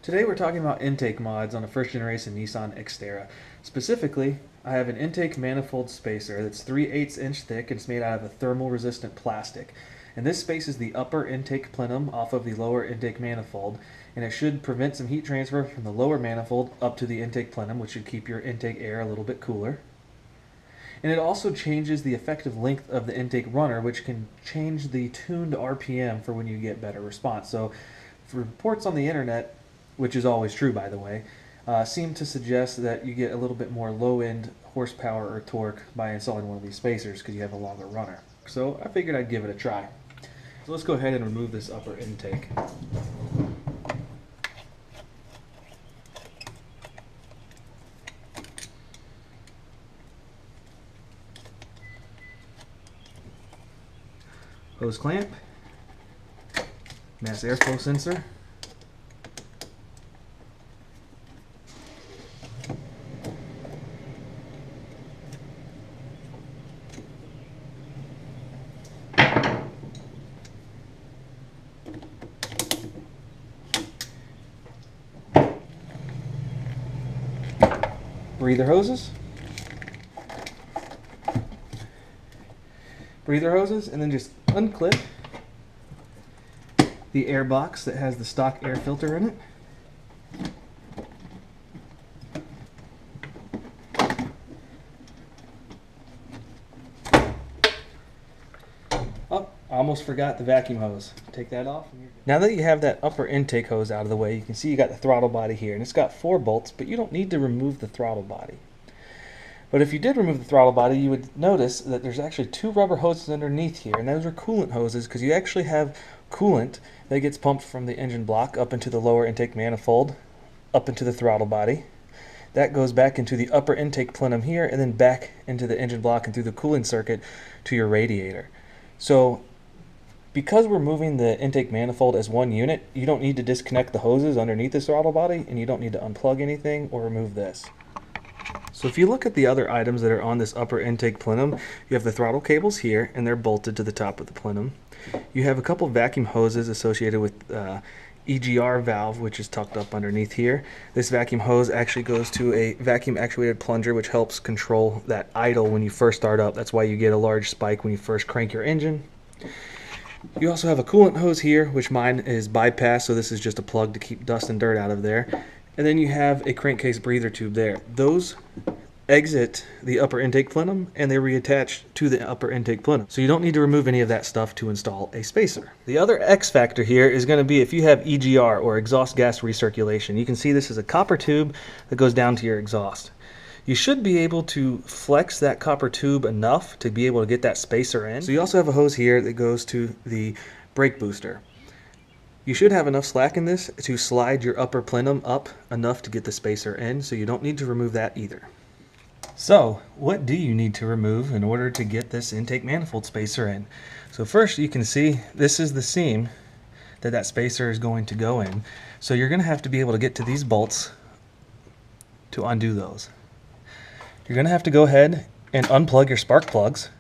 Today we're talking about intake mods on a first generation Nissan Xterra. Specifically, I have an intake manifold spacer that's 3/8 inch thick and it's made out of a thermal resistant plastic. And this spaces the upper intake plenum off of the lower intake manifold, and it should prevent some heat transfer from the lower manifold up to the intake plenum, which should keep your intake air a little bit cooler. And it also changes the effective length of the intake runner, which can change the tuned RPM for when you get better response. So for reports on the internet, which is always true by the way, seem to suggest that you get a little bit more low-end horsepower or torque by installing one of these spacers because you have a longer runner. So I figured I'd give it a try. So let's go ahead and remove this upper intake. Hose clamp, mass airflow sensor, breather hoses, and then just unclip the air box that has the stock air filter in it. Oh, I almost forgot the vacuum hose. Take that off. Now that you have that upper intake hose out of the way, you can see you got the throttle body here, and it's got 4 bolts, but you don't need to remove the throttle body. But if you did remove the throttle body, you would notice that there's actually 2 rubber hoses underneath here, and those are coolant hoses because you actually have coolant that gets pumped from the engine block up into the lower intake manifold, up into the throttle body. That goes back into the upper intake plenum here, and then back into the engine block and through the cooling circuit to your radiator. So because we're moving the intake manifold as one unit, you don't need to disconnect the hoses underneath the throttle body, and you don't need to unplug anything or remove this. So if you look at the other items that are on this upper intake plenum, you have the throttle cables here, and they're bolted to the top of the plenum. You have a couple vacuum hoses associated with EGR valve, which is tucked up underneath here. This vacuum hose actually goes to a vacuum actuated plunger, which helps control that idle when you first start up. That's why you get a large spike when you first crank your engine. You also have a coolant hose here, which mine is bypass, so this is just a plug to keep dust and dirt out of there. And then you have a crankcase breather tube there. Those exit the upper intake plenum and they reattach to the upper intake plenum. So you don't need to remove any of that stuff to install a spacer. The other X factor here is going to be if you have EGR, or exhaust gas recirculation. You can see this is a copper tube that goes down to your exhaust. You should be able to flex that copper tube enough to be able to get that spacer in. So you also have a hose here that goes to the brake booster. You should have enough slack in this to slide your upper plenum up enough to get the spacer in, so you don't need to remove that either. So, what do you need to remove in order to get this intake manifold spacer in? So first, you can see this is the seam that spacer is going to go in. So you're going to have to be able to get to these bolts to undo those. You're going to have to go ahead and unplug your spark plugs.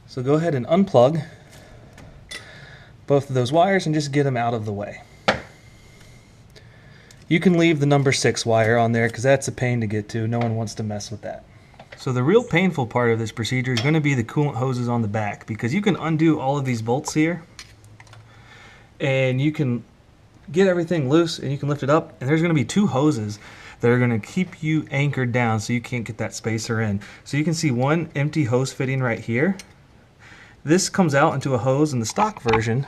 So go ahead and unplug both of those wires and just get them out of the way. You can leave the number 6 wire on there because that's a pain to get to. No one wants to mess with that. So the real painful part of this procedure is going to be the coolant hoses on the back, because you can undo all of these bolts here and you can get everything loose and you can lift it up, and there's going to be 2 hoses that are going to keep you anchored down so you can't get that spacer in. So you can see one empty hose fitting right here. This comes out into a hose in the stock version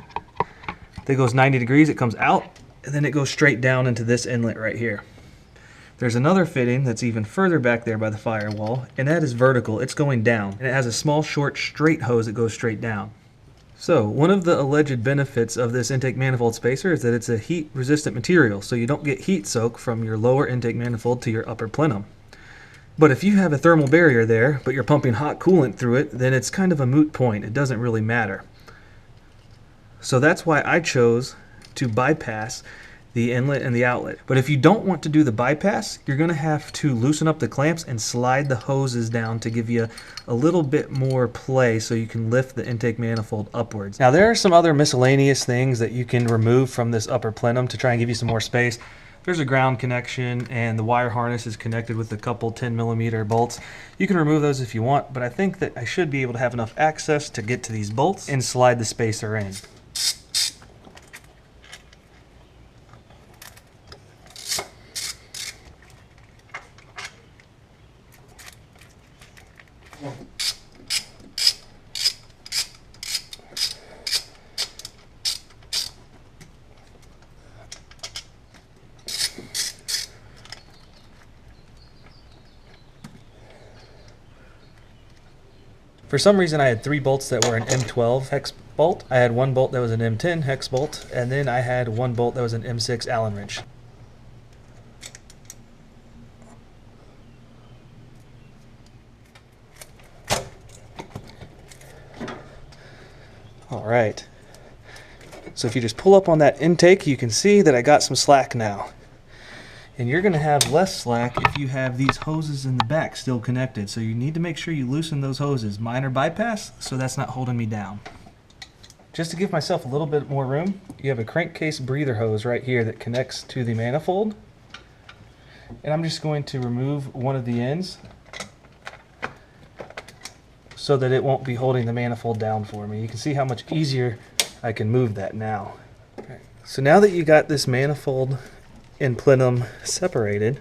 that goes 90 degrees. It comes out and then it goes straight down into this inlet right here. There's another fitting that's even further back there by the firewall, and that is vertical. It's going down, and it has a small, short, straight hose that goes straight down. So one of the alleged benefits of this intake manifold spacer is that it's a heat-resistant material, so you don't get heat soak from your lower intake manifold to your upper plenum. But if you have a thermal barrier there, but you're pumping hot coolant through it, then it's kind of a moot point. It doesn't really matter. So that's why I chose to bypass the inlet and the outlet. But if you don't want to do the bypass, you're going to have to loosen up the clamps and slide the hoses down to give you a little bit more play so you can lift the intake manifold upwards. Now there are some other miscellaneous things that you can remove from this upper plenum to try and give you some more space. There's a ground connection and the wire harness is connected with a couple 10mm bolts. You can remove those if you want, but I think that I should be able to have enough access to get to these bolts and slide the spacer in. For some reason I had 3 bolts that were an M12 hex bolt, I had 1 bolt that was an M10 hex bolt, and then I had 1 bolt that was an M6 Allen wrench. Alright, so if you just pull up on that intake, you can see that I got some slack now. And you're going to have less slack if you have these hoses in the back still connected. So you need to make sure you loosen those hoses. Mine are bypass, so that's not holding me down. Just to give myself a little bit more room, you have a crankcase breather hose right here that connects to the manifold. And I'm just going to remove one of the ends so that it won't be holding the manifold down for me. You can see how much easier I can move that now. Okay. So now that you got this manifold and plenum separated,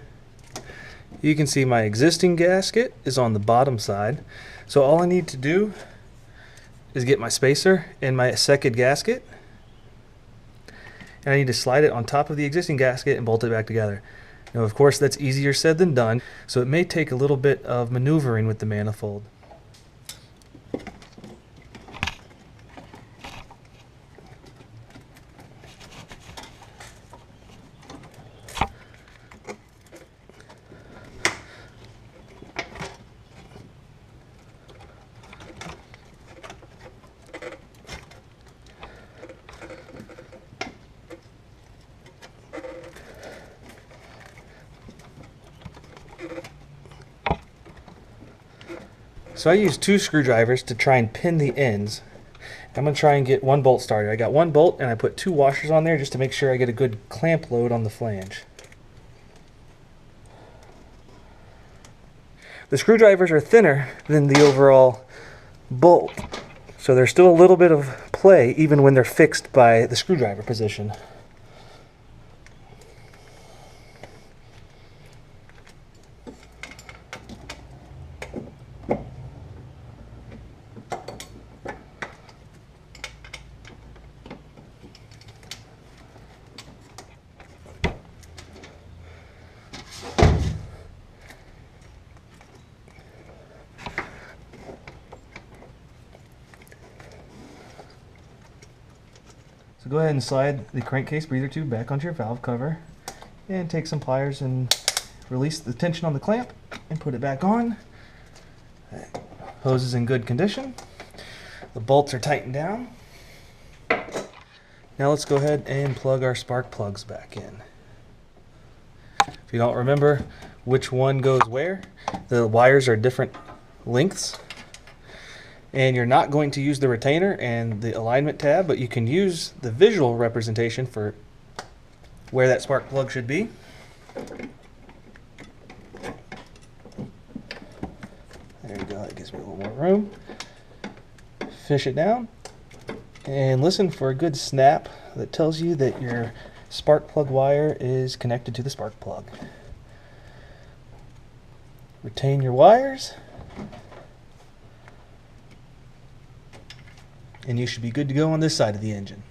you can see my existing gasket is on the bottom side. So all I need to do is get my spacer and my second gasket, and I need to slide it on top of the existing gasket and bolt it back together. Now of course that's easier said than done, so it may take a little bit of maneuvering with the manifold. So I use 2 screwdrivers to try and pin the ends. I'm going to try and get 1 bolt started. I got 1 bolt and I put 2 washers on there just to make sure I get a good clamp load on the flange. The screwdrivers are thinner than the overall bolt, so there's still a little bit of play even when they're fixed by the screwdriver position. So go ahead and slide the crankcase breather tube back onto your valve cover and take some pliers and release the tension on the clamp and put it back on. Hose is in good condition. The bolts are tightened down. Now let's go ahead and plug our spark plugs back in. If you don't remember which one goes where, the wires are different lengths. And you're not going to use the retainer and the alignment tab, but you can use the visual representation for where that spark plug should be. There you go, that gives me a little more room. Fish it down and listen for a good snap that tells you that your spark plug wire is connected to the spark plug. Retain your wires, and you should be good to go on this side of the engine.